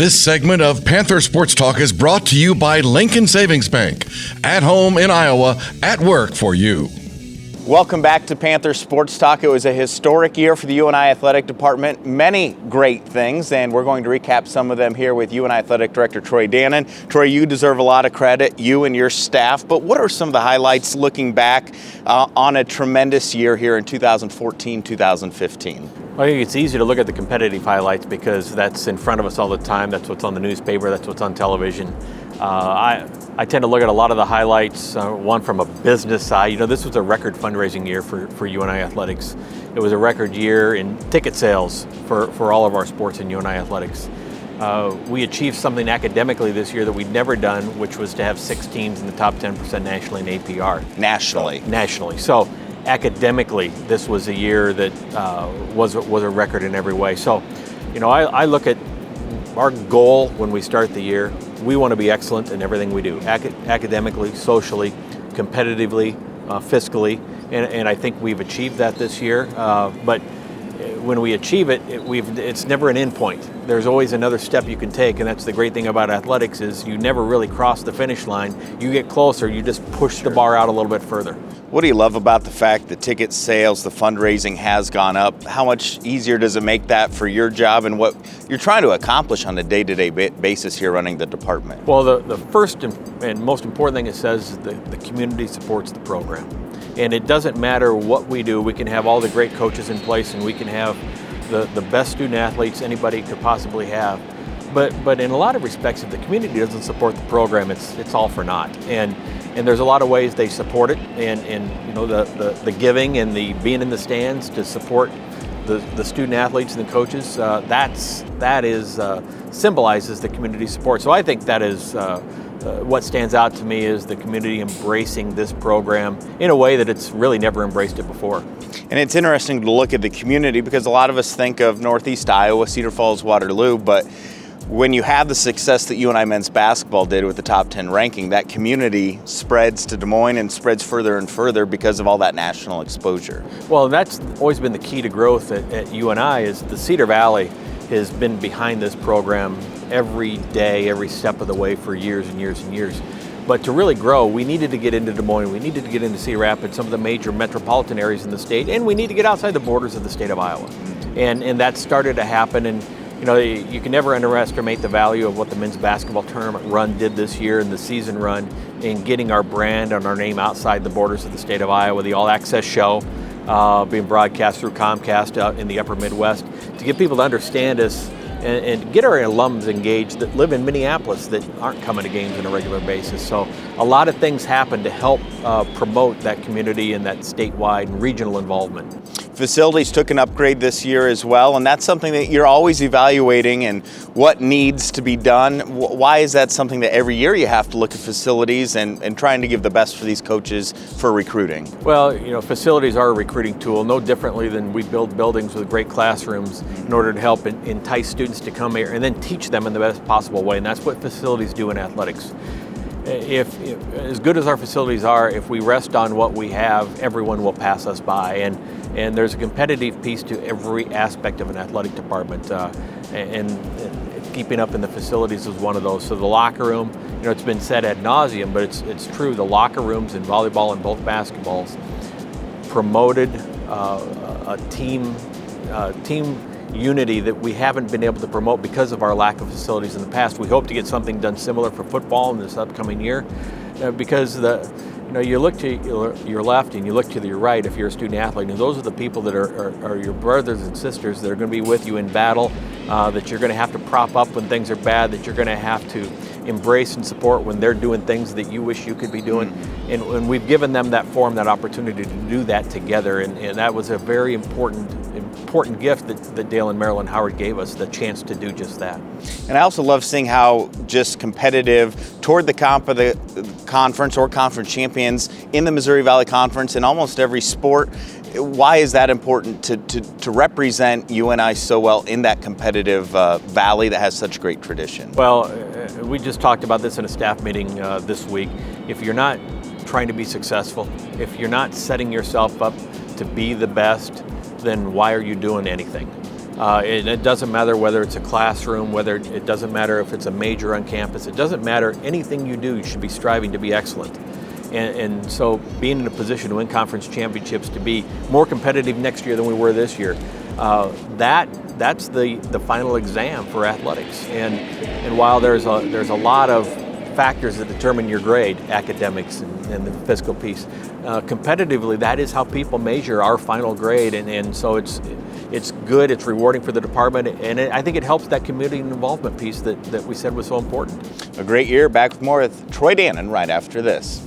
This segment of Panther Sports Talk is brought to you by Lincoln Savings Bank. At home in Iowa, at work for you. Welcome back to Panther Sports Talk. It was a historic year for the UNI Athletic Department. Many great things, and we're going to recap some of them here with UNI Athletic Director Troy Dannen. Troy, you deserve a lot of credit, you and your staff, but what are some of the highlights looking back on a tremendous year here in 2014-2015? I think it's easy to look at the competitive highlights because that's in front of us all the time. That's what's on the newspaper, that's what's on television. I tend to look at a lot of the highlights, one from a business side. You know, this was a record fundraising year for UNI Athletics. It was a record year in ticket sales for all of our sports in UNI Athletics. We achieved something academically this year that we'd never done, which was to have 6 teams in the top 10% nationally in APR. Nationally. So academically, this was a year that was a record in every way. So, you know, I look at our goal when we start the year. We want to be excellent in everything we do, academically, socially, competitively, fiscally, and I think we've achieved that this year. But when we achieve it, it's never an end point. There's always another step you can take, and that's the great thing about athletics is you never really cross the finish line. You get closer, you just push the bar out a little bit further. What do you love about the fact that ticket sales, the fundraising has gone up? How much easier does it make that for your job and what you're trying to accomplish on a day-to-day basis here running the department? Well, the first and most important thing it says is the community supports the program. And it doesn't matter what we do. We can have all the great coaches in place and we can have the best student athletes anybody could possibly have. But in a lot of respects, if the community doesn't support the program, it's all for naught. And there's a lot of ways they support it, and you know the giving and the being in the stands to support the student athletes and the coaches. That symbolizes the community support. So I think that is what stands out to me is the community embracing this program in a way that it's really never embraced it before. And it's interesting to look at the community because a lot of us think of Northeast Iowa, Cedar Falls, Waterloo, but when you have the success that UNI men's basketball did with the top 10 ranking, that community spreads to Des Moines and spreads further and further because of all that national exposure. Well, that's always been the key to growth at UNI is the Cedar Valley has been behind this program every day, every step of the way for years and years and years. But to really grow, we needed to get into Des Moines, we needed to get into Cedar Rapids, some of the major metropolitan areas in the state, and we need to get outside the borders of the state of Iowa. And that started to happen. And you know, you can never underestimate the value of what the men's basketball tournament run did this year and the season run in getting our brand and our name outside the borders of the state of Iowa. The All Access Show being broadcast through Comcast out in the upper Midwest to get people to understand us and get our alums engaged that live in Minneapolis that aren't coming to games on a regular basis. So a lot of things happen to help promote that community and that statewide and regional involvement. Facilities took an upgrade this year as well, and that's something that you're always evaluating and what needs to be done. Why is that something that every year you have to look at facilities and trying to give the best for these coaches for recruiting? Well, you know, facilities are a recruiting tool, no differently than we build buildings with great classrooms in order to help entice students to come here and then teach them in the best possible way, and that's what facilities do in athletics. If as good as our facilities are, if we rest on what we have, everyone will pass us by. And there's a competitive piece to every aspect of an athletic department. And keeping up in the facilities is one of those. So the locker room, you know, it's been said ad nauseum, but it's true. The locker rooms in volleyball and both basketballs promoted a team unity that we haven't been able to promote because of our lack of facilities in the past. We hope to get something done similar for football in this upcoming year because you look to your left and you look to your right if you're a student athlete, and those are the people that are your brothers and sisters that are going to be with you in battle, that you're going to have to prop up when things are bad, that you're going to have to embrace and support when they're doing things that you wish you could be doing. And we've given them that forum, that opportunity to do that together, and that was a very important gift that Dale and Marilyn Howard gave us, the chance to do just that. And I also love seeing how just competitive toward the comp of the conference or conference champions in the Missouri Valley Conference in almost every sport. Why is that important to represent UNI so well in that competitive valley that has such great tradition? Well, we just talked about this in a staff meeting this week. If you're not trying to be successful, if you're not setting yourself up to be the best, then why are you doing anything? And it doesn't matter whether it's a classroom, it doesn't matter if it's a major on campus. It doesn't matter. Anything you do, you should be striving to be excellent. And so being in a position to win conference championships, to be more competitive next year than we were this year, that's the final exam for athletics. And while there's a lot of factors that determine your grade, academics and the physical piece, competitively, that is how people measure our final grade. And so it's good, it's rewarding for the department, and I think it helps that community involvement piece that we said was so important. A great year. Back with more with Troy Dannen right after this.